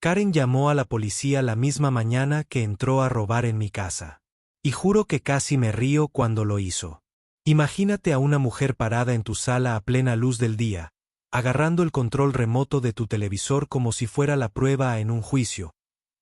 Karen llamó a la policía la misma mañana que entró a robar en mi casa. Y juro que casi me río cuando lo hizo. Imagínate a una mujer parada en tu sala a plena luz del día, agarrando el control remoto de tu televisor como si fuera la prueba en un juicio,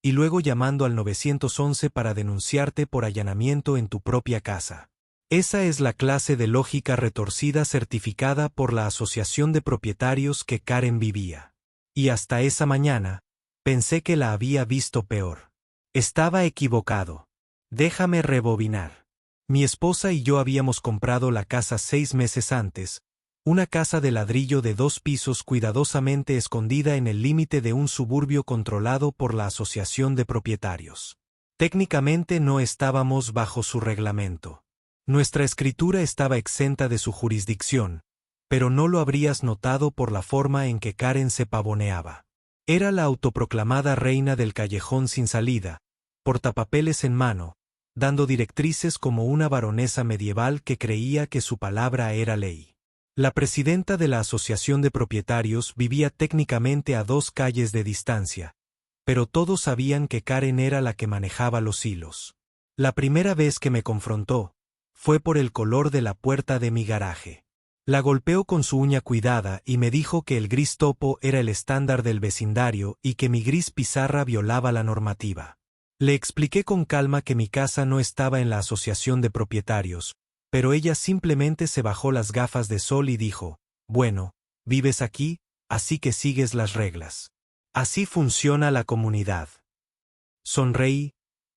y luego llamando al 911 para denunciarte por allanamiento en tu propia casa. Esa es la clase de lógica retorcida certificada por la Asociación de Propietarios que Karen vivía. Y hasta esa mañana, pensé que la había visto peor. Estaba equivocado. Déjame rebobinar. Mi esposa y yo habíamos comprado la casa 6 meses antes, una casa de ladrillo de 2 pisos cuidadosamente escondida en el límite de un suburbio controlado por la Asociación de Propietarios. Técnicamente no estábamos bajo su reglamento. Nuestra escritura estaba exenta de su jurisdicción, pero no lo habrías notado por la forma en que Karen se pavoneaba. Era la autoproclamada reina del callejón sin salida, portapapeles en mano, dando directrices como una baronesa medieval que creía que su palabra era ley. La presidenta de la Asociación de Propietarios vivía técnicamente a 2 calles de distancia, pero todos sabían que Karen era la que manejaba los hilos. La primera vez que me confrontó, fue por el color de la puerta de mi garaje. La golpeó con su uña cuidada y me dijo que el gris topo era el estándar del vecindario y que mi gris pizarra violaba la normativa. Le expliqué con calma que mi casa no estaba en la Asociación de Propietarios, pero ella simplemente se bajó las gafas de sol y dijo, bueno, vives aquí, así que sigues las reglas. Así funciona la comunidad. Sonreí,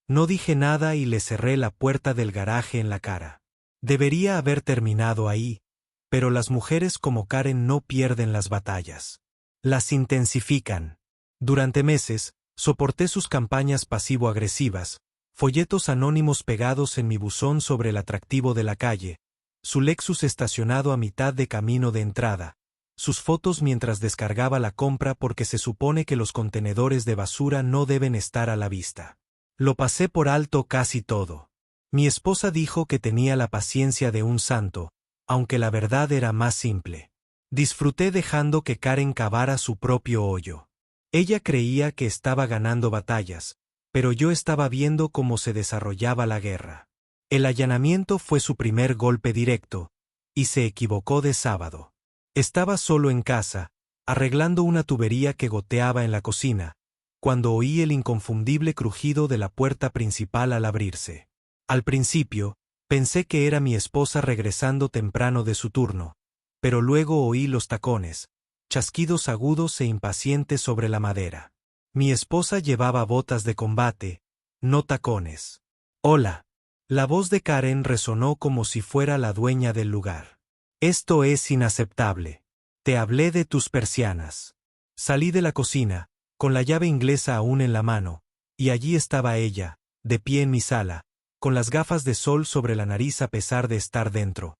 no dije nada y le cerré la puerta del garaje en la cara. Debería haber terminado ahí, pero las mujeres como Karen no pierden las batallas. Las intensifican. Durante meses, soporté sus campañas pasivo-agresivas, folletos anónimos pegados en mi buzón sobre el atractivo de la calle, su Lexus estacionado a mitad de camino de entrada, sus fotos mientras descargaba la compra porque se supone que los contenedores de basura no deben estar a la vista. Lo pasé por alto casi todo. Mi esposa dijo que tenía la paciencia de un santo, aunque la verdad era más simple. Disfruté dejando que Karen cavara su propio hoyo. Ella creía que estaba ganando batallas, pero yo estaba viendo cómo se desarrollaba la guerra. El allanamiento fue su primer golpe directo, y se equivocó de sábado. Estaba solo en casa, arreglando una tubería que goteaba en la cocina, cuando oí el inconfundible crujido de la puerta principal al abrirse. Al principio, pensé que era mi esposa regresando temprano de su turno, pero luego oí los tacones, chasquidos agudos e impacientes sobre la madera. Mi esposa llevaba botas de combate, no tacones. Hola. La voz de Karen resonó como si fuera la dueña del lugar. Esto es inaceptable. Te hablé de tus persianas. Salí de la cocina, con la llave inglesa aún en la mano, y allí estaba ella, de pie en mi sala, con las gafas de sol sobre la nariz a pesar de estar dentro,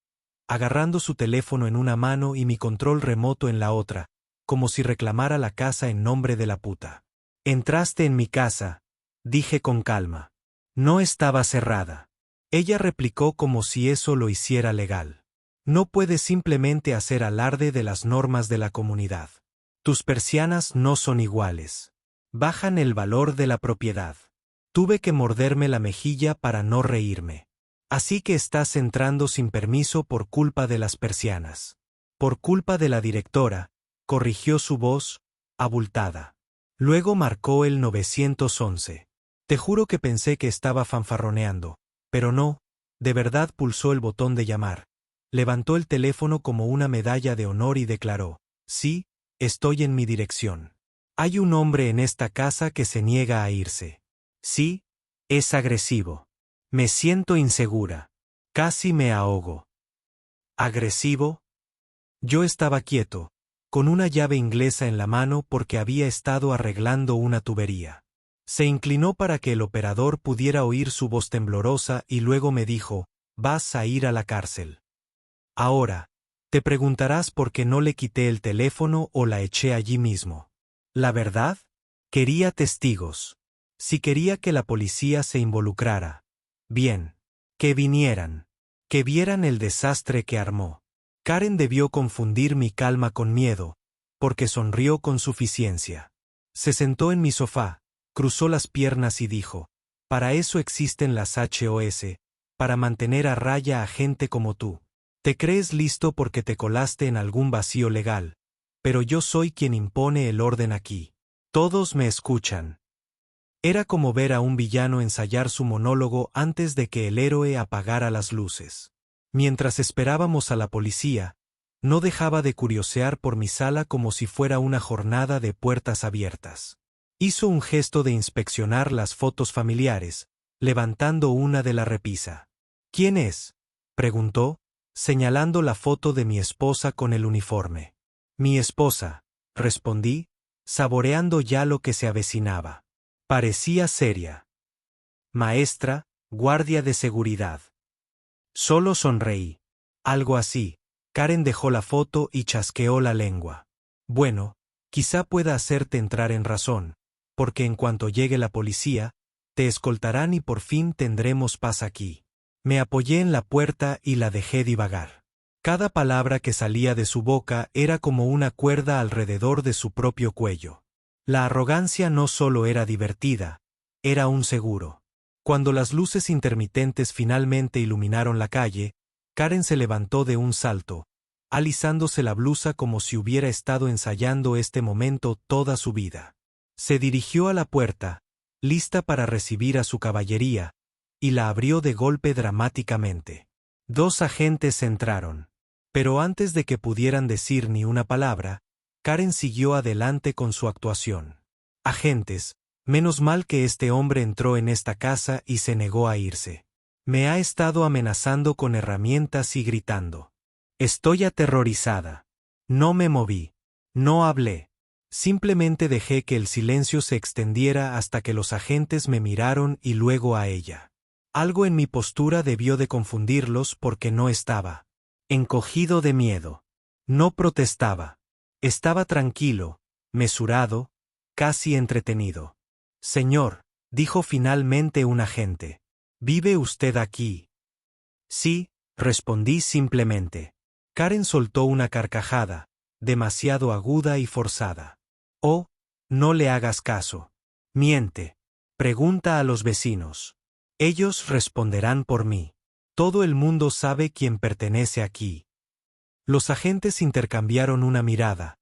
agarrando su teléfono en una mano y mi control remoto en la otra, como si reclamara la casa en nombre de la puta. Entraste en mi casa, dije con calma. No estaba cerrada. Ella replicó como si eso lo hiciera legal. No puedes simplemente hacer alarde de las normas de la comunidad. Tus persianas no son iguales. Bajan el valor de la propiedad. Tuve que morderme la mejilla para no reírme. Así que estás entrando sin permiso por culpa de las persianas. Por culpa de la directora, corrigió su voz, abultada. Luego marcó el 911. Te juro que pensé que estaba fanfarroneando, pero no, de verdad pulsó el botón de llamar. Levantó el teléfono como una medalla de honor y declaró, sí, estoy en mi dirección. Hay un hombre en esta casa que se niega a irse. Sí, es agresivo. Me siento insegura. Casi me ahogo. ¿Agresivo? Yo estaba quieto, con una llave inglesa en la mano porque había estado arreglando una tubería. Se inclinó para que el operador pudiera oír su voz temblorosa y luego me dijo, vas a ir a la cárcel. Ahora, te preguntarás por qué no le quité el teléfono o la eché allí mismo. ¿La verdad? Quería testigos. Si quería que la policía se involucrara. Bien. Que vinieran. Que vieran el desastre que armó. Karen debió confundir mi calma con miedo, porque sonrió con suficiencia. Se sentó en mi sofá, cruzó las piernas y dijo: para eso existen las HOS, para mantener a raya a gente como tú. Te crees listo porque te colaste en algún vacío legal, pero yo soy quien impone el orden aquí. Todos me escuchan. Era como ver a un villano ensayar su monólogo antes de que el héroe apagara las luces. Mientras esperábamos a la policía, no dejaba de curiosear por mi sala como si fuera una jornada de puertas abiertas. Hizo un gesto de inspeccionar las fotos familiares, levantando una de la repisa. ¿Quién es?, preguntó, señalando la foto de mi esposa con el uniforme. Mi esposa, respondí, saboreando ya lo que se avecinaba. Parecía seria. Maestra, guardia de seguridad. Solo sonreí. Algo así. Karen dejó la foto y chasqueó la lengua. Bueno, quizá pueda hacerte entrar en razón, porque en cuanto llegue la policía, te escoltarán y por fin tendremos paz aquí. Me apoyé en la puerta y la dejé divagar. Cada palabra que salía de su boca era como una cuerda alrededor de su propio cuello. La arrogancia no solo era divertida, era un seguro. Cuando las luces intermitentes finalmente iluminaron la calle, Karen se levantó de un salto, alisándose la blusa como si hubiera estado ensayando este momento toda su vida. Se dirigió a la puerta, lista para recibir a su caballería, y la abrió de golpe dramáticamente. 2 agentes entraron. Pero antes de que pudieran decir ni una palabra, Karen siguió adelante con su actuación. Agentes, menos mal que este hombre entró en esta casa y se negó a irse. Me ha estado amenazando con herramientas y gritando. Estoy aterrorizada. No me moví. No hablé. Simplemente dejé que el silencio se extendiera hasta que los agentes me miraron y luego a ella. Algo en mi postura debió de confundirlos porque no estaba encogido de miedo. No protestaba. Estaba tranquilo, mesurado, casi entretenido. Señor, dijo finalmente un agente. ¿Vive usted aquí? Sí, respondí simplemente. Karen soltó una carcajada, demasiado aguda y forzada. Oh, no le hagas caso. Miente. Pregunta a los vecinos. Ellos responderán por mí. Todo el mundo sabe quién pertenece aquí. Los agentes intercambiaron una mirada,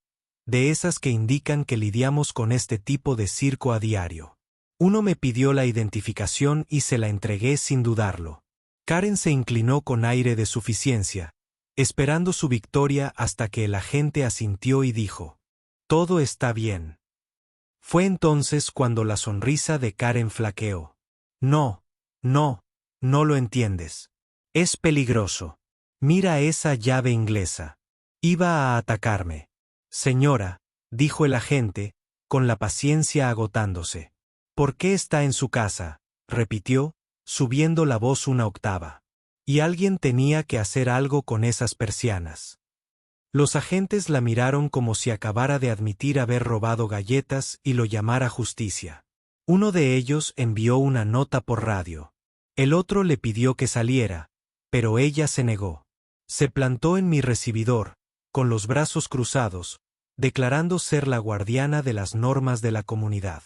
de esas que indican que lidiamos con este tipo de circo a diario. Uno me pidió la identificación y se la entregué sin dudarlo. Karen se inclinó con aire de suficiencia, esperando su victoria hasta que el agente asintió y dijo: todo está bien. Fue entonces cuando la sonrisa de Karen flaqueó. No lo entiendes. Es peligroso. Mira esa llave inglesa. Iba a atacarme. Señora, dijo el agente, con la paciencia agotándose. ¿Por qué está en su casa?, repitió, subiendo la voz una octava. Y alguien tenía que hacer algo con esas persianas. Los agentes la miraron como si acabara de admitir haber robado galletas y lo llamara justicia. Uno de ellos envió una nota por radio. El otro le pidió que saliera, pero ella se negó. Se plantó en mi recibidor, con los brazos cruzados, declarando ser la guardiana de las normas de la comunidad.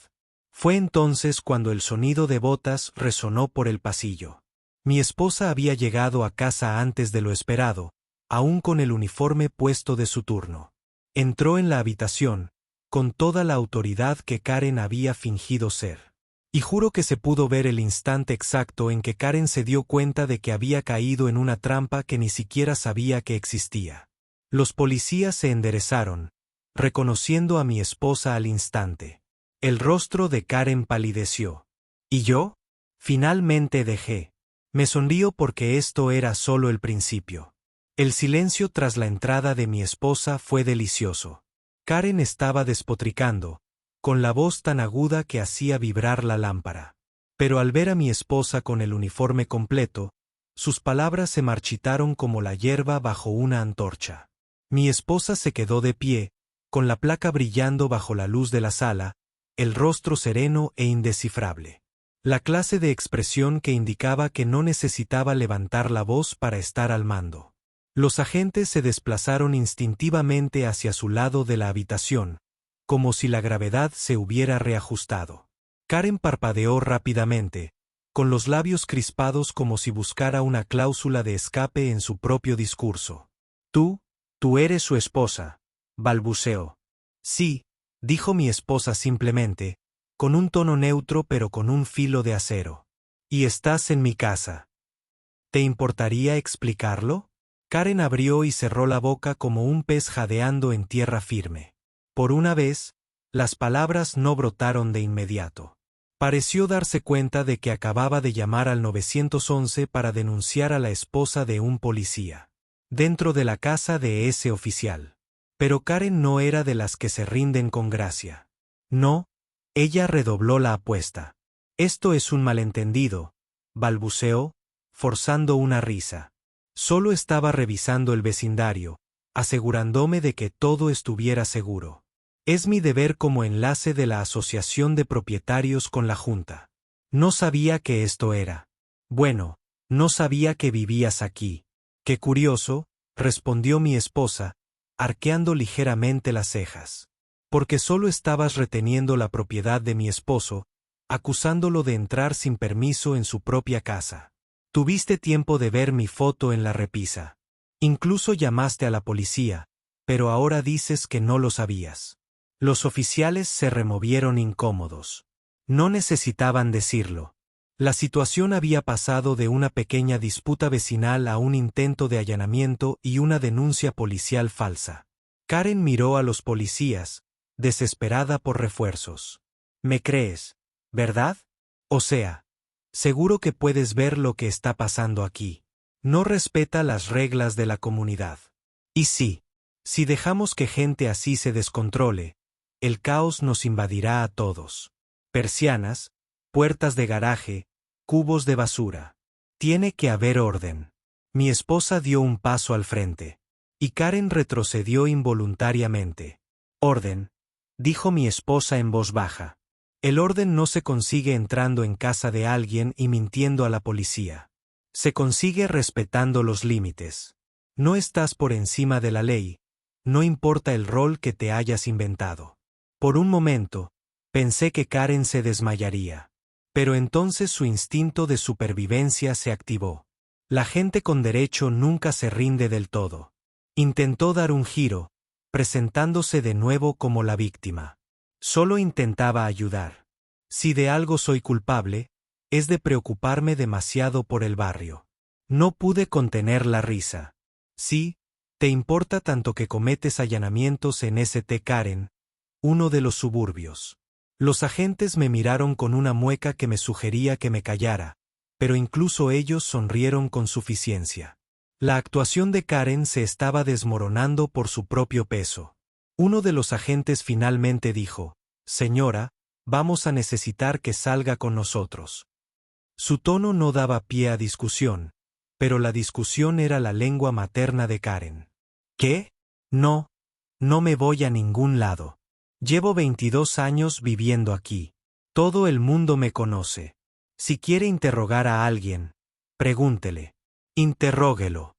Fue entonces cuando el sonido de botas resonó por el pasillo. Mi esposa había llegado a casa antes de lo esperado, aún con el uniforme puesto de su turno. Entró en la habitación, con toda la autoridad que Karen había fingido ser. Y juro que se pudo ver el instante exacto en que Karen se dio cuenta de que había caído en una trampa que ni siquiera sabía que existía. Los policías se enderezaron, reconociendo a mi esposa al instante. El rostro de Karen palideció. ¿Y yo? Finalmente dejé. Me sonrío porque esto era solo el principio. El silencio tras la entrada de mi esposa fue delicioso. Karen estaba despotricando, con la voz tan aguda que hacía vibrar la lámpara. Pero al ver a mi esposa con el uniforme completo, sus palabras se marchitaron como la hierba bajo una antorcha. Mi esposa se quedó de pie, con la placa brillando bajo la luz de la sala, el rostro sereno e indescifrable. La clase de expresión que indicaba que no necesitaba levantar la voz para estar al mando. Los agentes se desplazaron instintivamente hacia su lado de la habitación, como si la gravedad se hubiera reajustado. Karen parpadeó rápidamente, con los labios crispados como si buscara una cláusula de escape en su propio discurso. Tú eres su esposa, balbuceó. Sí, dijo mi esposa simplemente, con un tono neutro pero con un filo de acero. Y estás en mi casa. ¿Te importaría explicarlo? Karen abrió y cerró la boca como un pez jadeando en tierra firme. Por una vez, las palabras no brotaron de inmediato. Pareció darse cuenta de que acababa de llamar al 911 para denunciar a la esposa de un policía, dentro de la casa de ese oficial. Pero Karen no era de las que se rinden con gracia. No, ella redobló la apuesta. Esto es un malentendido, balbuceó, forzando una risa. Solo estaba revisando el vecindario, asegurándome de que todo estuviera seguro. Es mi deber como enlace de la Asociación de Propietarios con la Junta. No sabía que esto era. Bueno, no sabía que vivías aquí. Qué curioso, respondió mi esposa, arqueando ligeramente las cejas. Porque solo estabas reteniendo la propiedad de mi esposo, acusándolo de entrar sin permiso en su propia casa. Tuviste tiempo de ver mi foto en la repisa. Incluso llamaste a la policía, pero ahora dices que no lo sabías. Los oficiales se removieron incómodos. No necesitaban decirlo. La situación había pasado de una pequeña disputa vecinal a un intento de allanamiento y una denuncia policial falsa. Karen miró a los policías, desesperada por refuerzos. ¿Me crees, verdad? O sea, seguro que puedes ver lo que está pasando aquí. No respeta las reglas de la comunidad. Y sí, si dejamos que gente así se descontrole, el caos nos invadirá a todos. Persianas, puertas de garaje, cubos de basura. Tiene que haber orden. Mi esposa dio un paso al frente, y Karen retrocedió involuntariamente. Orden, dijo mi esposa en voz baja. El orden no se consigue entrando en casa de alguien y mintiendo a la policía. Se consigue respetando los límites. No estás por encima de la ley, no importa el rol que te hayas inventado. Por un momento, pensé que Karen se desmayaría. Pero entonces su instinto de supervivencia se activó. La gente con derecho nunca se rinde del todo. Intentó dar un giro, presentándose de nuevo como la víctima. Solo intentaba ayudar. Si de algo soy culpable, es de preocuparme demasiado por el barrio. No pude contener la risa. Sí, te importa tanto que cometes allanamientos en St. Karen, uno de los suburbios. Los agentes me miraron con una mueca que me sugería que me callara, pero incluso ellos sonrieron con suficiencia. La actuación de Karen se estaba desmoronando por su propio peso. Uno de los agentes finalmente dijo: «Señora, vamos a necesitar que salga con nosotros». Su tono no daba pie a discusión, pero la discusión era la lengua materna de Karen. ¿Qué? No me voy a ningún lado. Llevo 22 años viviendo aquí. Todo el mundo me conoce. Si quiere interrogar a alguien, pregúntele. Interróguelo.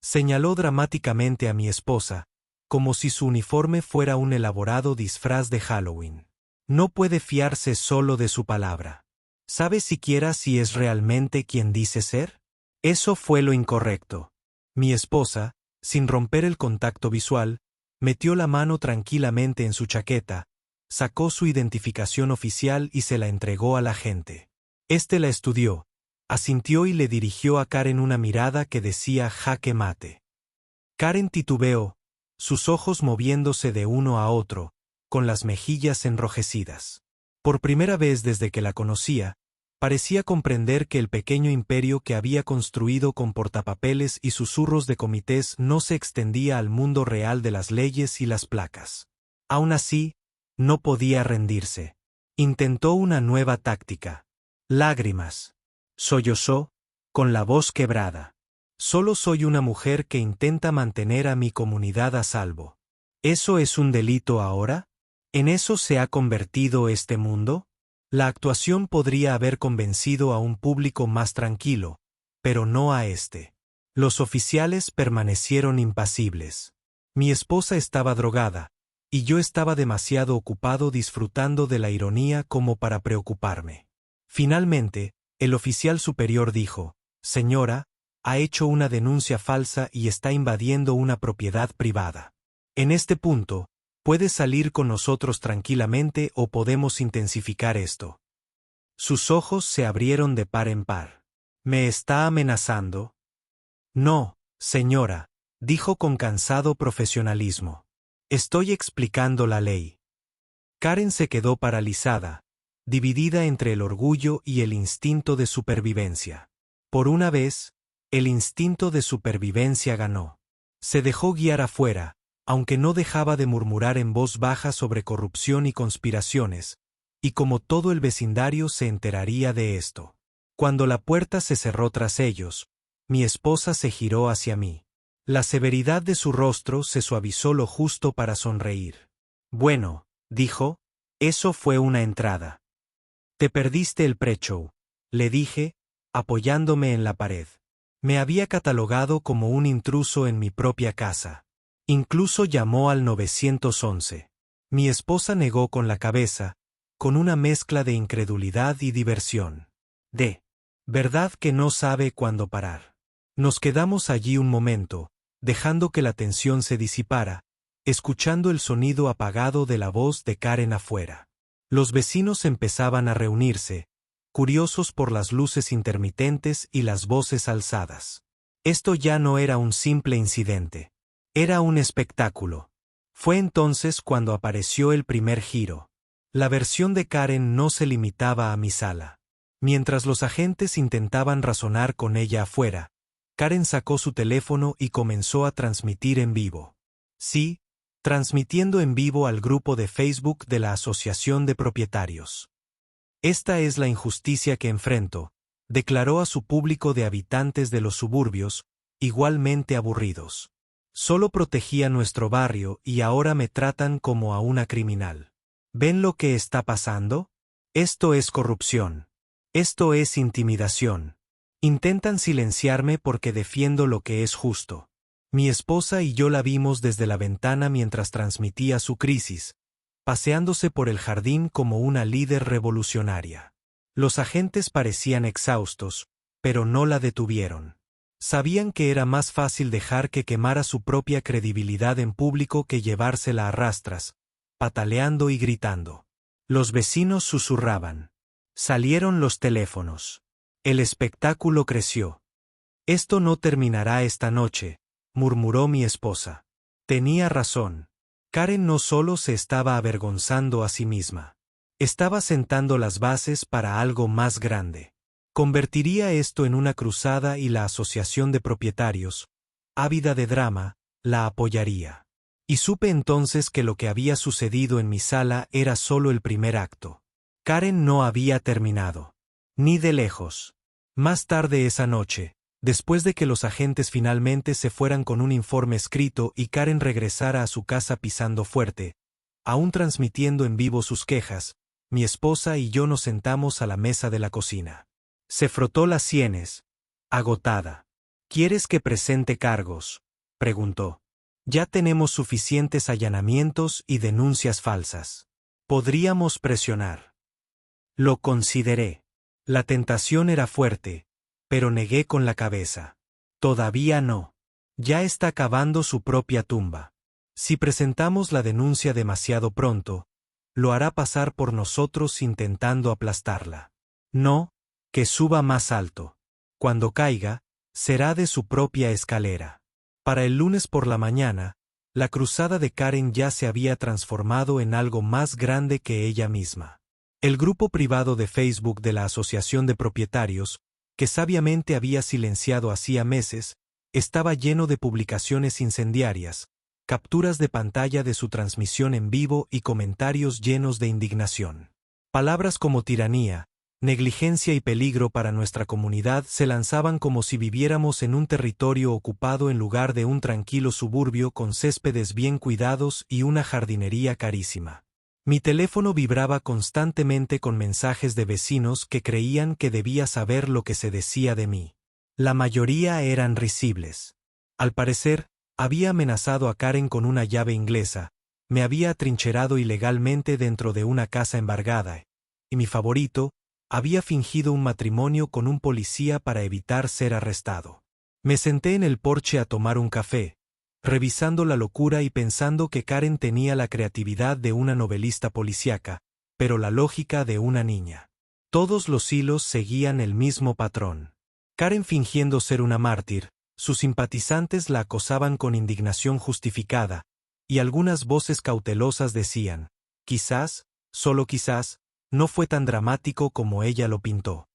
Señaló dramáticamente a mi esposa, como si su uniforme fuera un elaborado disfraz de Halloween. No puede fiarse solo de su palabra. ¿Sabe siquiera si es realmente quien dice ser? Eso fue lo incorrecto. Mi esposa, sin romper el contacto visual, metió la mano tranquilamente en su chaqueta, sacó su identificación oficial y se la entregó al agente. Este la estudió, asintió y le dirigió a Karen una mirada que decía jaque mate. Karen titubeó, sus ojos moviéndose de uno a otro, con las mejillas enrojecidas. Por primera vez desde que la conocía, parecía comprender que el pequeño imperio que había construido con portapapeles y susurros de comités no se extendía al mundo real de las leyes y las placas. Aún así, no podía rendirse. Intentó una nueva táctica. Lágrimas. Sollozó, con la voz quebrada. Solo soy una mujer que intenta mantener a mi comunidad a salvo. ¿Eso es un delito ahora? ¿En eso se ha convertido este mundo? La actuación podría haber convencido a un público más tranquilo, pero no a este. Los oficiales permanecieron impasibles. Mi esposa estaba drogada, y yo estaba demasiado ocupado disfrutando de la ironía como para preocuparme. Finalmente, el oficial superior dijo: «Señora, ha hecho una denuncia falsa y está invadiendo una propiedad privada. En este punto, puede salir con nosotros tranquilamente o podemos intensificar esto». Sus ojos se abrieron de par en par. «¿Me está amenazando?» «No, señora», dijo con cansado profesionalismo. «Estoy explicando la ley». Karen se quedó paralizada, dividida entre el orgullo y el instinto de supervivencia. Por una vez, el instinto de supervivencia ganó. Se dejó guiar afuera, aunque no dejaba de murmurar en voz baja sobre corrupción y conspiraciones, y como todo el vecindario se enteraría de esto. Cuando la puerta se cerró tras ellos, mi esposa se giró hacia mí. La severidad de su rostro se suavizó lo justo para sonreír. «Bueno», dijo, «eso fue una entrada. Te perdiste el pre-show», le dije, apoyándome en la pared. Me había catalogado como un intruso en mi propia casa. Incluso llamó al 911. Mi esposa negó con la cabeza, con una mezcla de incredulidad y diversión. ¿Verdad que no sabe cuándo parar? Nos quedamos allí un momento, dejando que la tensión se disipara, escuchando el sonido apagado de la voz de Karen afuera. Los vecinos empezaban a reunirse, curiosos por las luces intermitentes y las voces alzadas. Esto ya no era un simple incidente. Era un espectáculo. Fue entonces cuando apareció el primer giro. La versión de Karen no se limitaba a mi sala. Mientras los agentes intentaban razonar con ella afuera, Karen sacó su teléfono y comenzó a transmitir en vivo. Sí, transmitiendo en vivo al grupo de Facebook de la Asociación de Propietarios. «Esta es la injusticia que enfrento», declaró a su público de habitantes de los suburbios, igualmente aburridos. «Solo protegía nuestro barrio y ahora me tratan como a una criminal. ¿Ven lo que está pasando? Esto es corrupción. Esto es intimidación. Intentan silenciarme porque defiendo lo que es justo». Mi esposa y yo la vimos desde la ventana mientras transmitía su crisis, paseándose por el jardín como una líder revolucionaria. Los agentes parecían exhaustos, pero no la detuvieron. Sabían que era más fácil dejar que quemara su propia credibilidad en público que llevársela a rastras, pataleando y gritando. Los vecinos susurraban. Salieron los teléfonos. El espectáculo creció. «Esto no terminará esta noche», murmuró mi esposa. Tenía razón. Karen no solo se estaba avergonzando a sí misma. Estaba sentando las bases para algo más grande. Convertiría esto en una cruzada y la Asociación de Propietarios, ávida de drama, la apoyaría. Y supe entonces que lo que había sucedido en mi sala era solo el primer acto. Karen no había terminado. Ni de lejos. Más tarde esa noche, después de que los agentes finalmente se fueran con un informe escrito y Karen regresara a su casa pisando fuerte, aún transmitiendo en vivo sus quejas, mi esposa y yo nos sentamos a la mesa de la cocina. Se frotó las sienes, agotada. «¿Quieres que presente cargos?», preguntó. «Ya tenemos suficientes allanamientos y denuncias falsas. Podríamos presionar». Lo consideré. La tentación era fuerte, pero negué con la cabeza. «Todavía no. Ya está cavando su propia tumba. Si presentamos la denuncia demasiado pronto, lo hará pasar por nosotros intentando aplastarla. No, que suba más alto. Cuando caiga, será de su propia escalera». Para el lunes por la mañana, la cruzada de Karen ya se había transformado en algo más grande que ella misma. El grupo privado de Facebook de la Asociación de Propietarios, que sabiamente había silenciado hacía meses, estaba lleno de publicaciones incendiarias, capturas de pantalla de su transmisión en vivo y comentarios llenos de indignación. Palabras como tiranía, negligencia y peligro para nuestra comunidad se lanzaban como si viviéramos en un territorio ocupado en lugar de un tranquilo suburbio con céspedes bien cuidados y una jardinería carísima. Mi teléfono vibraba constantemente con mensajes de vecinos que creían que debía saber lo que se decía de mí. La mayoría eran risibles. Al parecer, había amenazado a Karen con una llave inglesa, me había atrincherado ilegalmente dentro de una casa embargada, y mi favorito, había fingido un matrimonio con un policía para evitar ser arrestado. Me senté en el porche a tomar un café, revisando la locura y pensando que Karen tenía la creatividad de una novelista policíaca, pero la lógica de una niña. Todos los hilos seguían el mismo patrón. Karen fingiendo ser una mártir, sus simpatizantes la acosaban con indignación justificada, y algunas voces cautelosas decían, quizás, solo quizás, no fue tan dramático como ella lo pintó.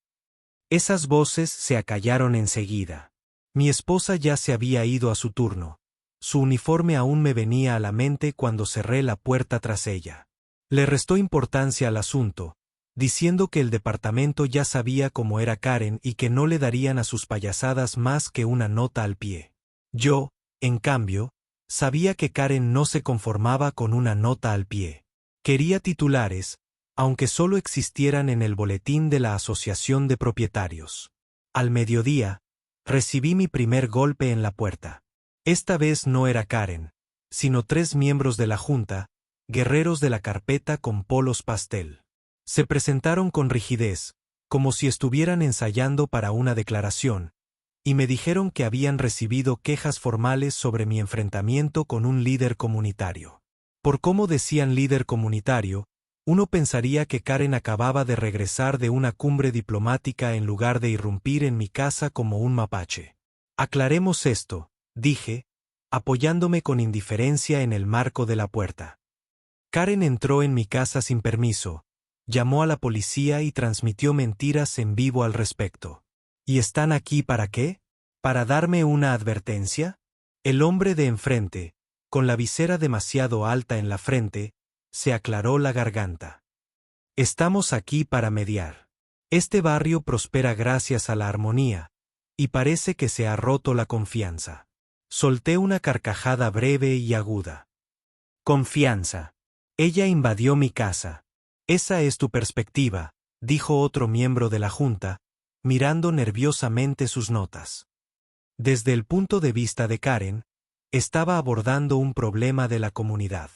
Esas voces se acallaron enseguida. Mi esposa ya se había ido a su turno. Su uniforme aún me venía a la mente cuando cerré la puerta tras ella. Le restó importancia al asunto, diciendo que el departamento ya sabía cómo era Karen y que no le darían a sus payasadas más que una nota al pie. Yo, en cambio, sabía que Karen no se conformaba con una nota al pie. Quería titulares, aunque solo existieran en el boletín de la Asociación de Propietarios. Al mediodía, recibí mi primer golpe en la puerta. Esta vez no era Karen, sino 3 miembros de la junta, guerreros de la carpeta con polos pastel. Se presentaron con rigidez, como si estuvieran ensayando para una declaración, y me dijeron que habían recibido quejas formales sobre mi enfrentamiento con un líder comunitario. Por cómo decían líder comunitario, uno pensaría que Karen acababa de regresar de una cumbre diplomática en lugar de irrumpir en mi casa como un mapache. Aclaremos esto, dije, apoyándome con indiferencia en el marco de la puerta. Karen entró en mi casa sin permiso, llamó a la policía y transmitió mentiras en vivo al respecto. ¿Y están aquí para qué? ¿Para darme una advertencia? El hombre de enfrente, con la visera demasiado alta en la frente, se aclaró la garganta. Estamos aquí para mediar. Este barrio prospera gracias a la armonía, y parece que se ha roto la confianza. Solté una carcajada breve y aguda. Confianza. Ella invadió mi casa. Esa es tu perspectiva, dijo otro miembro de la junta, mirando nerviosamente sus notas. Desde el punto de vista de Karen, estaba abordando un problema de la comunidad.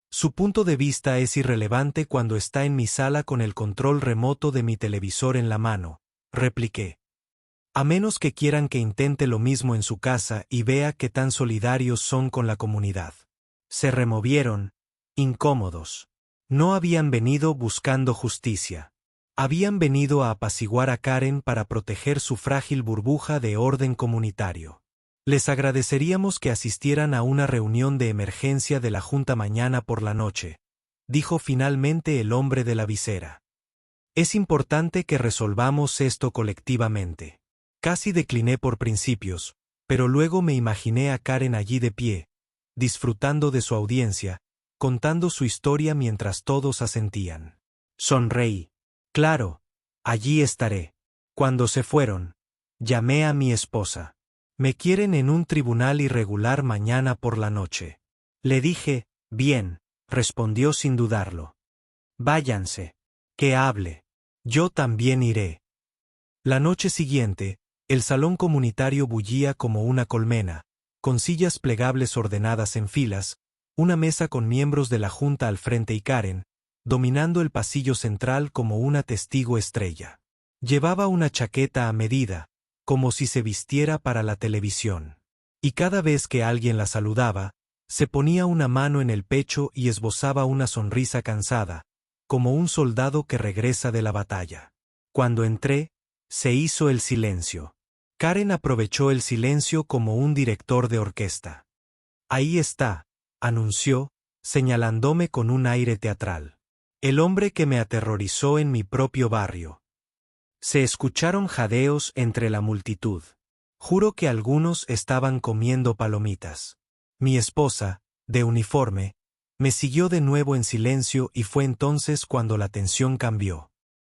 Su punto de vista es irrelevante cuando está en mi sala con el control remoto de mi televisor en la mano, repliqué. A menos que quieran que intente lo mismo en su casa y vea qué tan solidarios son con la comunidad. Se removieron, incómodos. No habían venido buscando justicia. Habían venido a apaciguar a Karen para proteger su frágil burbuja de orden comunitario. Les agradeceríamos que asistieran a una reunión de emergencia de la junta mañana por la noche, dijo finalmente el hombre de la visera. Es importante que resolvamos esto colectivamente. Casi decliné por principios, pero luego me imaginé a Karen allí de pie, disfrutando de su audiencia, contando su historia mientras todos asentían. Sonreí. Claro, allí estaré. Cuando se fueron, llamé a mi esposa. Me quieren en un tribunal irregular mañana por la noche. Le dije, bien, respondió sin dudarlo. Váyanse. Que hable. Yo también iré. La noche siguiente, el salón comunitario bullía como una colmena, con sillas plegables ordenadas en filas, una mesa con miembros de la junta al frente y Karen, dominando el pasillo central como una testigo estrella. Llevaba una chaqueta a medida, como si se vistiera para la televisión. Y cada vez que alguien la saludaba, se ponía una mano en el pecho y esbozaba una sonrisa cansada, como un soldado que regresa de la batalla. Cuando entré, se hizo el silencio. Karen aprovechó el silencio como un director de orquesta. Ahí está, anunció, señalándome con un aire teatral. El hombre que me aterrorizó en mi propio barrio. Se escucharon jadeos entre la multitud. Juro que algunos estaban comiendo palomitas. Mi esposa, de uniforme, me siguió de nuevo en silencio y fue entonces cuando la tensión cambió.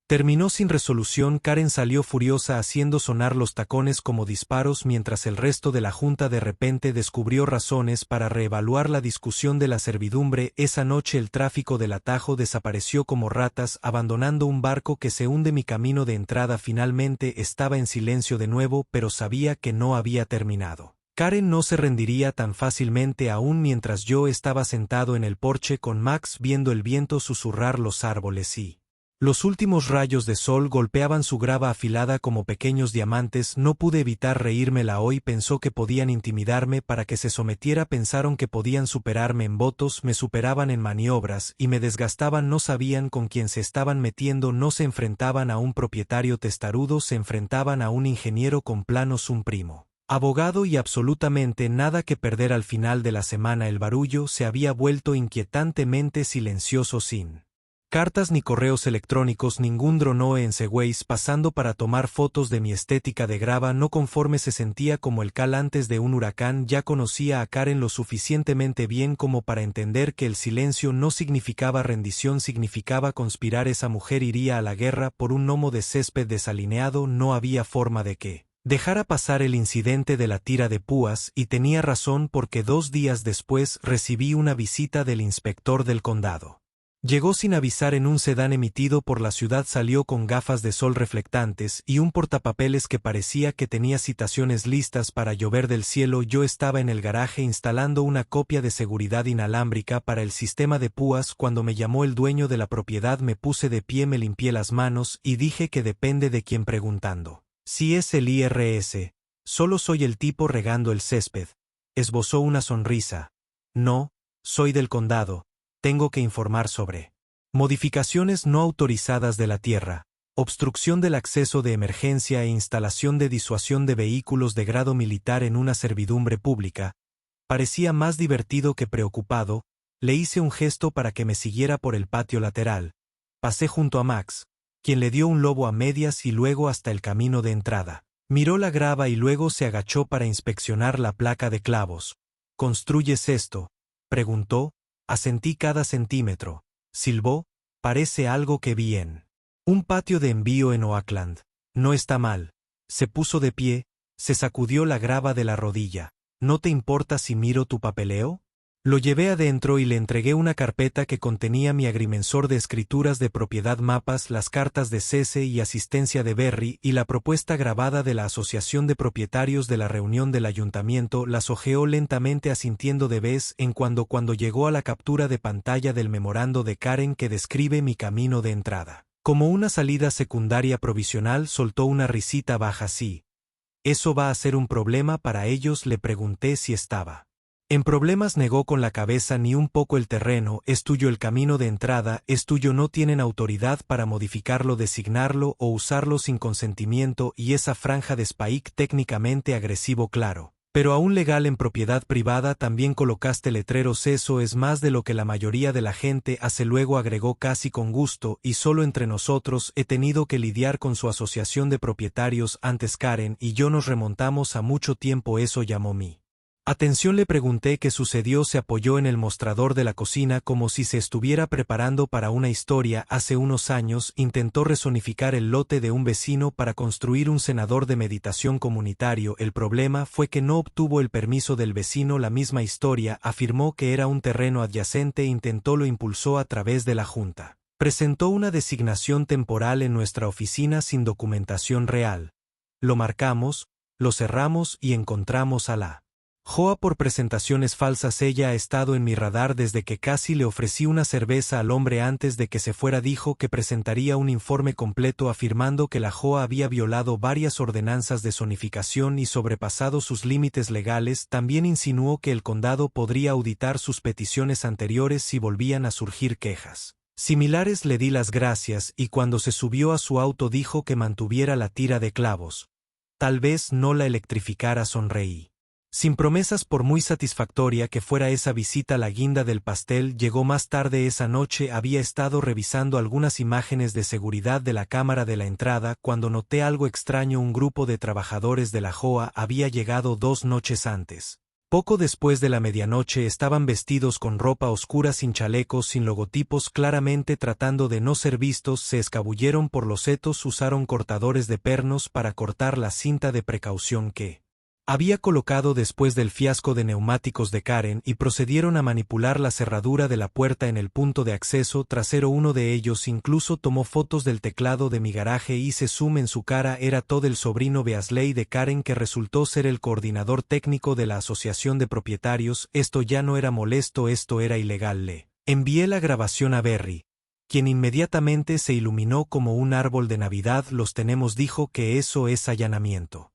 Terminó sin resolución. Karen salió furiosa haciendo sonar los tacones como disparos mientras el resto de la junta de repente descubrió razones para reevaluar la discusión de la servidumbre. Esa noche el tráfico del atajo desapareció como ratas abandonando un barco que se hunde. Mi camino de entrada finalmente estaba en silencio de nuevo, pero sabía que no había terminado. Karen no se rendiría tan fácilmente aún mientras yo estaba sentado en el porche con Max viendo el viento susurrar los árboles y los últimos rayos de sol golpeaban su grava afilada como pequeños diamantes. No pude evitar reírmela. Hoy pensó que podían intimidarme para que se sometiera. Pensaron que podían superarme en votos, me superaban en maniobras y me desgastaban. No sabían con quién se estaban metiendo. No se enfrentaban a un propietario testarudo, se enfrentaban a un ingeniero con planos, un primo abogado y absolutamente nada que perder. Al final de la semana el barullo se había vuelto inquietantemente silencioso, sin cartas ni correos electrónicos, ningún drone en Segways pasando para tomar fotos de mi estética de grava. No conforme, se sentía como el cal antes de un huracán. Ya conocía a Karen lo suficientemente bien como para entender que el silencio no significaba rendición, significaba conspirar. Esa mujer iría a la guerra por un gnomo de césped desalineado. No había forma de que dejara pasar el incidente de la tira de púas, y tenía razón porque 2 días después recibí una visita del inspector del condado. Llegó sin avisar en un sedán emitido por la ciudad, salió con gafas de sol reflectantes y un portapapeles que parecía que tenía citaciones listas para llover del cielo. Yo estaba en el garaje instalando una copia de seguridad inalámbrica para el sistema de púas. Cuando me llamó el dueño de la propiedad me puse de pie, me limpié las manos y dije que depende de quién, preguntando si es el IRS. Solo soy el tipo regando el césped. Esbozó una sonrisa. No, soy del condado. Tengo que informar sobre modificaciones no autorizadas de la tierra, obstrucción del acceso de emergencia e instalación de disuasión de vehículos de grado militar en una servidumbre pública. Parecía más divertido que preocupado. Le hice un gesto para que me siguiera por el patio lateral. Pasé junto a Max, quien le dio un lobo a medias, y luego hasta el camino de entrada. Miró la grava y luego se agachó para inspeccionar la placa de clavos. ¿Construyes esto?, preguntó. Asentí. Cada centímetro. Silbó. Parece algo que vi en un patio de envío en Oakland. No está mal. Se puso de pie, se sacudió la grava de la rodilla. ¿No te importa si miro tu papeleo? Lo llevé adentro y le entregué una carpeta que contenía mi agrimensor de escrituras de propiedad, mapas, las cartas de cese y asistencia de Berry y la propuesta grabada de la Asociación de Propietarios de la reunión del ayuntamiento. Las hojeó lentamente, asintiendo de vez en cuando. Cuando llegó a la captura de pantalla del memorando de Karen que describe mi camino de entrada como una salida secundaria provisional, soltó una risita baja. Sí. ¿Eso va a ser un problema para ellos?, le pregunté si estaba en problemas. Negó con la cabeza. Ni un poco. El terreno es tuyo, el camino de entrada es tuyo, no tienen autoridad para modificarlo, designarlo o usarlo sin consentimiento. Y esa franja de Spike, técnicamente agresivo, claro, pero aún legal en propiedad privada. También colocaste letreros. Eso es más de lo que la mayoría de la gente hace. Luego agregó casi con gusto: y solo entre nosotros, he tenido que lidiar con su asociación de propietarios antes. Karen y yo nos remontamos a mucho tiempo. Eso llamó mi atención. Le pregunté qué sucedió. Se apoyó en el mostrador de la cocina como si se estuviera preparando para una historia. Hace unos años intentó rezonificar el lote de un vecino para construir un cenador de meditación comunitario. El problema fue que no obtuvo el permiso del vecino. La misma historia. Afirmó que era un terreno adyacente. Intentó, lo impulsó a través de la junta. Presentó una designación temporal en nuestra oficina sin documentación real. Lo marcamos, lo cerramos y encontramos a la Joa por presentaciones falsas. Ella ha estado en mi radar desde que casi le ofrecí una cerveza al hombre antes de que se fuera. Dijo que presentaría un informe completo afirmando que la Joa había violado varias ordenanzas de zonificación y sobrepasado sus límites legales. También insinuó que el condado podría auditar sus peticiones anteriores si volvían a surgir quejas similares. Le di las gracias y cuando se subió a su auto dijo que mantuviera la tira de clavos. Tal vez no la electrificara. Sonreí. Sin promesas. Por muy satisfactoria que fuera esa visita, la guinda del pastel llegó más tarde esa noche. Había estado revisando algunas imágenes de seguridad de la cámara de la entrada cuando noté algo extraño. Un grupo de trabajadores de la Joa había llegado 2 noches antes. Poco después de la medianoche. Estaban vestidos con ropa oscura, sin chalecos, sin logotipos, claramente tratando de no ser vistos. Se escabulleron por los setos, usaron cortadores de pernos para cortar la cinta de precaución que Había colocado después del fiasco de neumáticos de Karen y procedieron a manipular la cerradura de la puerta en el punto de acceso trasero. Uno de ellos incluso tomó fotos del teclado de mi garaje. Hice zoom en su cara. Era Todd, el sobrino Beasley de Karen, que resultó ser el coordinador técnico de la asociación de propietarios. Esto ya no era molesto, esto era ilegal. Le envié la grabación a Berry, quien inmediatamente se iluminó como un árbol de Navidad. Los tenemos, dijo que eso es allanamiento.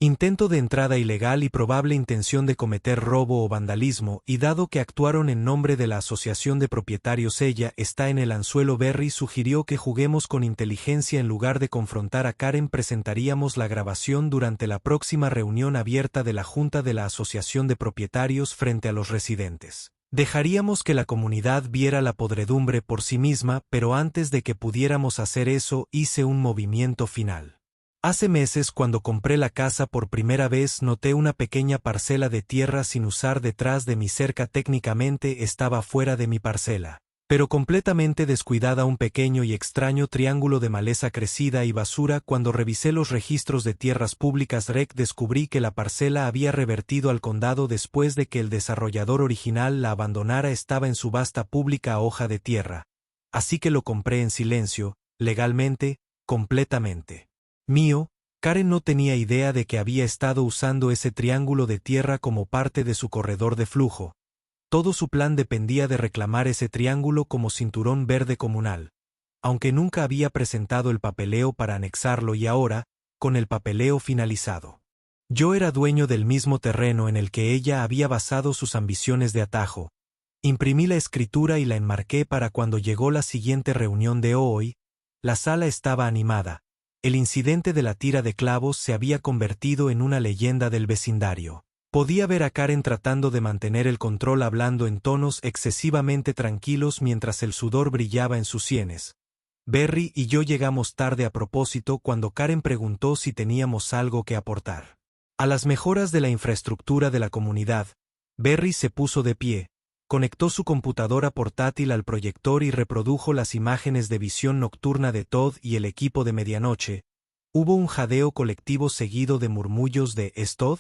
Intento de entrada ilegal y probable intención de cometer robo o vandalismo, y dado que actuaron en nombre de la asociación de propietarios, ella está en el anzuelo. Berry sugirió que juguemos con inteligencia en lugar de confrontar a Karen. Presentaríamos la grabación durante la próxima reunión abierta de la Junta de la Asociación de Propietarios frente a los residentes. Dejaríamos que la comunidad viera la podredumbre por sí misma, pero antes de que pudiéramos hacer eso, hice un movimiento final. Hace meses, cuando compré la casa por primera vez, noté una pequeña parcela de tierra sin usar detrás de mi cerca. Técnicamente estaba fuera de mi parcela, pero completamente descuidada. Un pequeño y extraño triángulo de maleza crecida y basura. Cuando revisé los registros de tierras públicas REC, descubrí que la parcela había revertido al condado después de que el desarrollador original la abandonara. Estaba en subasta pública a hoja de tierra, así que lo compré en silencio, legalmente, completamente mío. Karen no tenía idea de que había estado usando ese triángulo de tierra como parte de su corredor de flujo. Todo su plan dependía de reclamar ese triángulo como cinturón verde comunal, aunque nunca había presentado el papeleo para anexarlo. Y ahora, con el papeleo finalizado, yo era dueño del mismo terreno en el que ella había basado sus ambiciones de atajo. Imprimí la escritura y la enmarqué para cuando llegó la siguiente reunión de hoy. La sala estaba animada. El incidente de la tira de clavos se había convertido en una leyenda del vecindario. Podía ver a Karen tratando de mantener el control, hablando en tonos excesivamente tranquilos mientras el sudor brillaba en sus sienes. Berry y yo llegamos tarde a propósito cuando Karen preguntó si teníamos algo que aportar a las mejoras de la infraestructura de la comunidad. Berry se puso de pie, conectó su computadora portátil al proyector y reprodujo las imágenes de visión nocturna de Todd y el equipo de medianoche. Hubo un jadeo colectivo seguido de murmullos de ¿es Todd?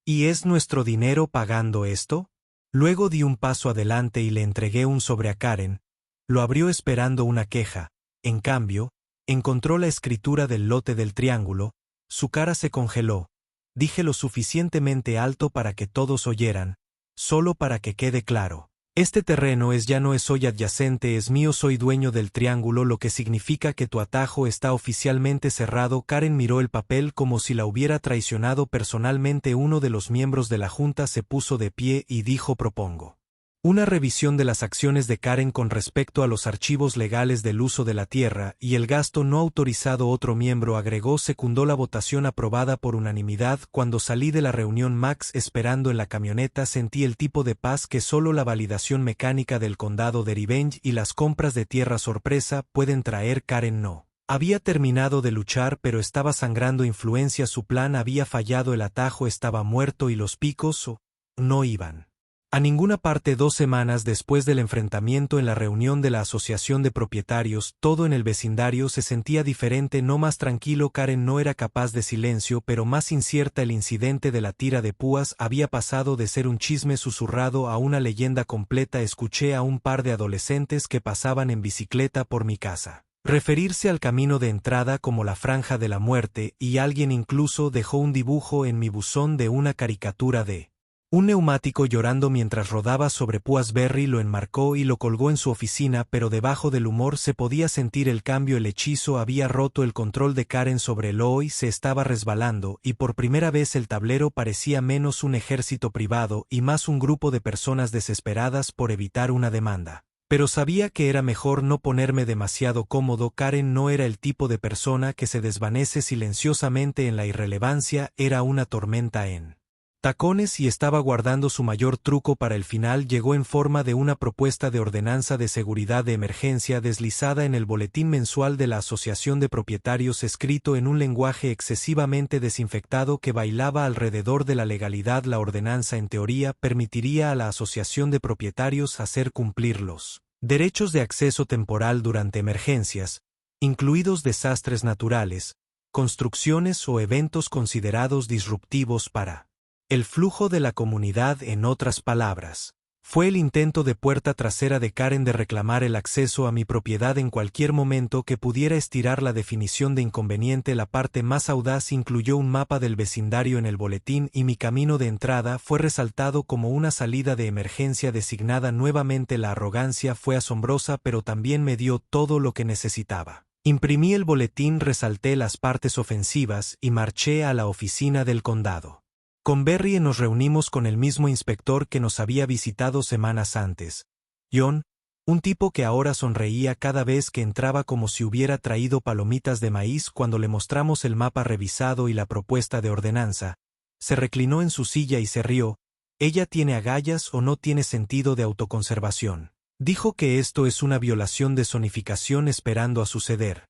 ¿Y es nuestro dinero pagando esto? Luego di un paso adelante y le entregué un sobre a Karen. Lo abrió esperando una queja. En cambio, encontró la escritura del lote del triángulo. Su cara se congeló. Dije lo suficientemente alto para que todos oyeran, solo para que quede claro. Este terreno ya no es soy adyacente, es mío, soy dueño del triángulo, lo que significa que tu atajo está oficialmente cerrado. Karen miró el papel como si la hubiera traicionado personalmente. Uno de los miembros de la junta se puso de pie y dijo: propongo una revisión de las acciones de Karen con respecto a los archivos legales del uso de la tierra y el gasto no autorizado. Otro miembro agregó. Secundó la votación, aprobada por unanimidad. Cuando salí de la reunión Max esperando en la camioneta, sentí el tipo de paz que solo la validación mecánica del condado de Revenge y las compras de tierra sorpresa pueden traer. Karen no había terminado de luchar, pero estaba sangrando influencia. Su plan había fallado, el atajo estaba muerto y los picos no iban a ninguna parte. 2 semanas después del enfrentamiento en la reunión de la asociación de propietarios, todo en el vecindario se sentía diferente, no más tranquilo. Karen no era capaz de silencio, pero más incierta. El incidente de la tira de púas había pasado de ser un chisme susurrado a una leyenda completa. Escuché a un par de adolescentes que pasaban en bicicleta por mi casa referirse al camino de entrada como la franja de la muerte, y alguien incluso dejó un dibujo en mi buzón de una caricatura de un neumático llorando mientras rodaba sobre púas. Berry lo enmarcó y lo colgó en su oficina, pero debajo del humor se podía sentir el cambio. El hechizo había roto el control de Karen sobre el hoy, se estaba resbalando, y por primera vez el tablero parecía menos un ejército privado y más un grupo de personas desesperadas por evitar una demanda. Pero sabía que era mejor no ponerme demasiado cómodo. Karen no era el tipo de persona que se desvanece silenciosamente en la irrelevancia, era una tormenta en tacones y estaba guardando su mayor truco para el final. Llegó en forma de una propuesta de ordenanza de seguridad de emergencia deslizada en el boletín mensual de la Asociación de Propietarios, escrito en un lenguaje excesivamente desinfectado que bailaba alrededor de la legalidad. La ordenanza, en teoría, permitiría a la Asociación de Propietarios hacer cumplir los derechos de acceso temporal durante emergencias, incluidos desastres naturales, construcciones o eventos considerados disruptivos para El flujo de la comunidad, en otras palabras. Fue el intento de puerta trasera de Karen de reclamar el acceso a mi propiedad en cualquier momento que pudiera estirar la definición de inconveniente. La parte más audaz incluyó un mapa del vecindario en el boletín y mi camino de entrada fue resaltado como una salida de emergencia designada. Nuevamente la arrogancia fue asombrosa, pero también me dio todo lo que necesitaba. Imprimí el boletín, resalté las partes ofensivas y marché a la oficina del condado. Con Berry nos reunimos con el mismo inspector que nos había visitado semanas antes. John, un tipo que ahora sonreía cada vez que entraba como si hubiera traído palomitas de maíz cuando le mostramos el mapa revisado y la propuesta de ordenanza, se reclinó en su silla y se rió. Ella tiene agallas o no tiene sentido de autoconservación. Dijo que esto es una violación de zonificación esperando a suceder.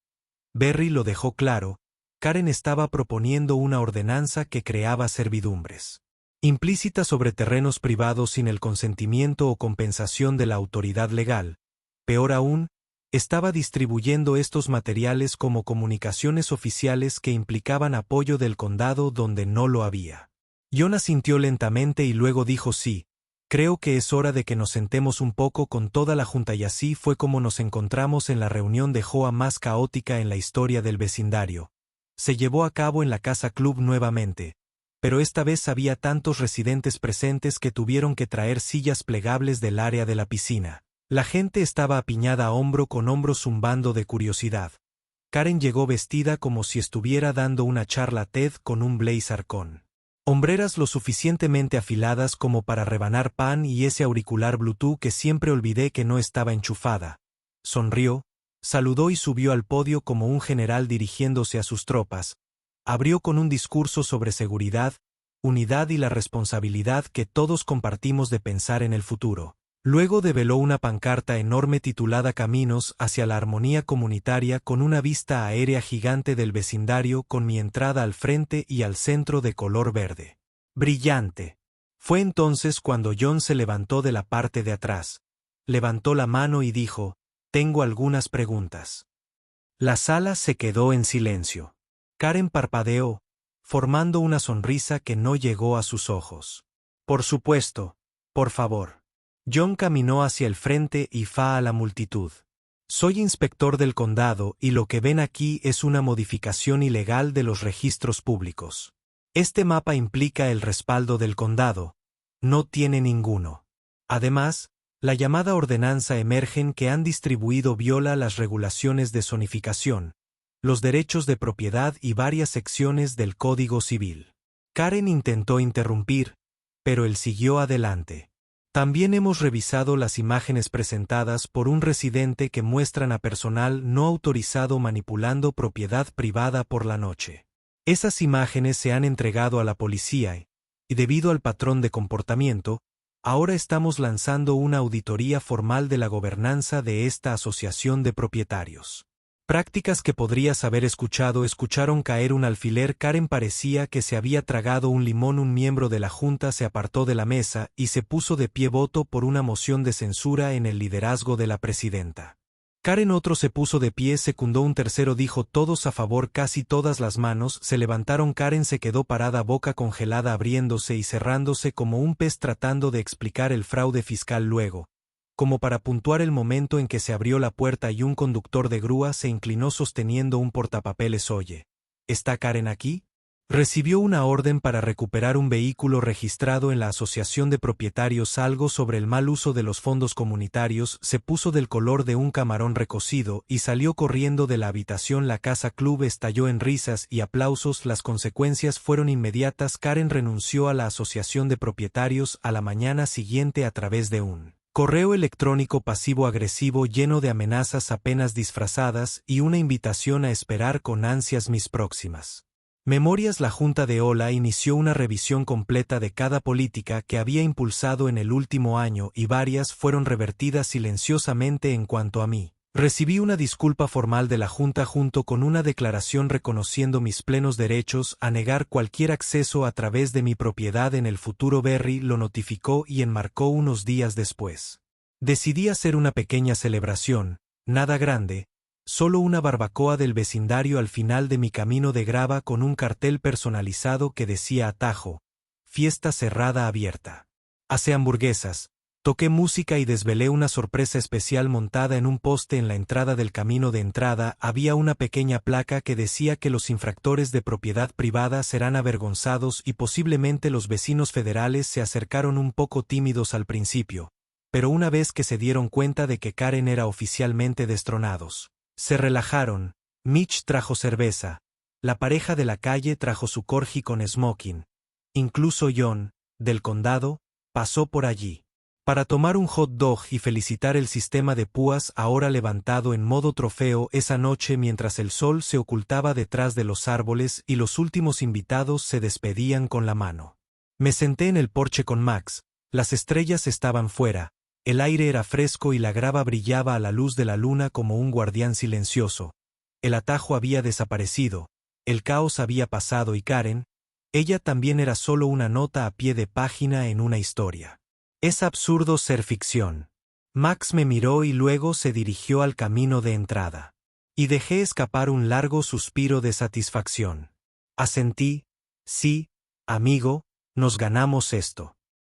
Berry lo dejó claro. Karen estaba proponiendo una ordenanza que creaba servidumbres implícitas sobre terrenos privados sin el consentimiento o compensación de la autoridad legal. Peor aún, estaba distribuyendo estos materiales como comunicaciones oficiales que implicaban apoyo del condado donde no lo había. John asintió lentamente y luego dijo: sí, creo que es hora de que nos sentemos un poco con toda la junta. Y así fue como nos encontramos en la reunión de JOA más caótica en la historia del vecindario. Se llevó a cabo en la Casa Club nuevamente, pero esta vez había tantos residentes presentes que tuvieron que traer sillas plegables del área de la piscina. La gente estaba apiñada hombro con hombro zumbando de curiosidad. Karen llegó vestida como si estuviera dando una charla TED con un blazer con hombreras lo suficientemente afiladas como para rebanar pan y ese auricular Bluetooth que siempre olvidé que no estaba enchufada. Sonrió. Saludó y subió al podio como un general dirigiéndose a sus tropas. Abrió con un discurso sobre seguridad, unidad y la responsabilidad que todos compartimos de pensar en el futuro. Luego develó una pancarta enorme titulada Caminos hacia la armonía comunitaria con una vista aérea gigante del vecindario con mi entrada al frente y al centro de color verde. Brillante. Fue entonces cuando John se levantó de la parte de atrás. Levantó la mano y dijo: tengo algunas preguntas. La sala se quedó en silencio. Karen parpadeó, formando una sonrisa que no llegó a sus ojos. Por supuesto, por favor. John caminó hacia el frente y fue a la multitud. Soy inspector del condado y lo que ven aquí es una modificación ilegal de los registros públicos. Este mapa implica el respaldo del condado. No tiene ninguno. Además, la llamada ordenanza Emergen que han distribuido viola las regulaciones de zonificación, los derechos de propiedad y varias secciones del Código Civil. Karen intentó interrumpir, pero él siguió adelante. También hemos revisado las imágenes presentadas por un residente que muestran a personal no autorizado manipulando propiedad privada por la noche. Esas imágenes se han entregado a la policía y debido al patrón de comportamiento, ahora estamos lanzando una auditoría formal de la gobernanza de esta asociación de propietarios. Prácticas que podrías haber escuchado. Escucharon caer un alfiler. Karen parecía que se había tragado un limón. Un miembro de la junta se apartó de la mesa y se puso de pie. Voto por una moción de censura en el liderazgo de la presidenta. Karen. Otro se puso de pie. Secundó un tercero. Dijo todos a favor. Casi todas las manos se levantaron. Karen se quedó parada, boca congelada, abriéndose y cerrándose como un pez tratando de explicar el fraude fiscal. Luego, como para puntuar el momento en que se abrió la puerta y un conductor de grúa se inclinó sosteniendo un portapapeles. Oye, ¿está Karen aquí? Recibió una orden para recuperar un vehículo registrado en la Asociación de Propietarios. Algo sobre el mal uso de los fondos comunitarios. Se puso del color de un camarón recocido y salió corriendo de la habitación. La Casa Club estalló en risas y aplausos. Las consecuencias fueron inmediatas. Karen renunció a la Asociación de Propietarios a la mañana siguiente a través de un correo electrónico pasivo-agresivo lleno de amenazas apenas disfrazadas y una invitación a esperar con ansias mis próximas memorias. La Junta de Ola inició una revisión completa de cada política que había impulsado en el último año y varias fueron revertidas silenciosamente. En cuanto a mí, recibí una disculpa formal de la Junta junto con una declaración reconociendo mis plenos derechos a negar cualquier acceso a través de mi propiedad en el futuro. Berry lo notificó y enmarcó unos días después. Decidí hacer una pequeña celebración, nada grande, solo una barbacoa del vecindario al final de mi camino de grava con un cartel personalizado que decía atajo: fiesta cerrada abierta. Hacé hamburguesas, toqué música y desvelé una sorpresa especial montada en un poste en la entrada del camino de entrada. Había una pequeña placa que decía que los infractores de propiedad privada serán avergonzados y posiblemente los vecinos federales se acercaron un poco tímidos al principio, pero una vez que se dieron cuenta de que Karen era oficialmente destronados, se relajaron. Mitch trajo cerveza, la pareja de la calle trajo su corgi con smoking. Incluso John, del condado, pasó por allí para tomar un hot dog y felicitar el sistema de púas ahora levantado en modo trofeo esa noche mientras el sol se ocultaba detrás de los árboles y los últimos invitados se despedían con la mano. Me senté en el porche con Max, las estrellas estaban fuera, el aire era fresco y la grava brillaba a la luz de la luna como un guardián silencioso. El atajo había desaparecido, el caos había pasado y Karen, ella también era solo una nota a pie de página en una historia. Es absurdo ser ficción. Max me miró y luego se dirigió al camino de entrada. Y dejé escapar un largo suspiro de satisfacción. Asentí, sí, amigo, nos ganamos esto.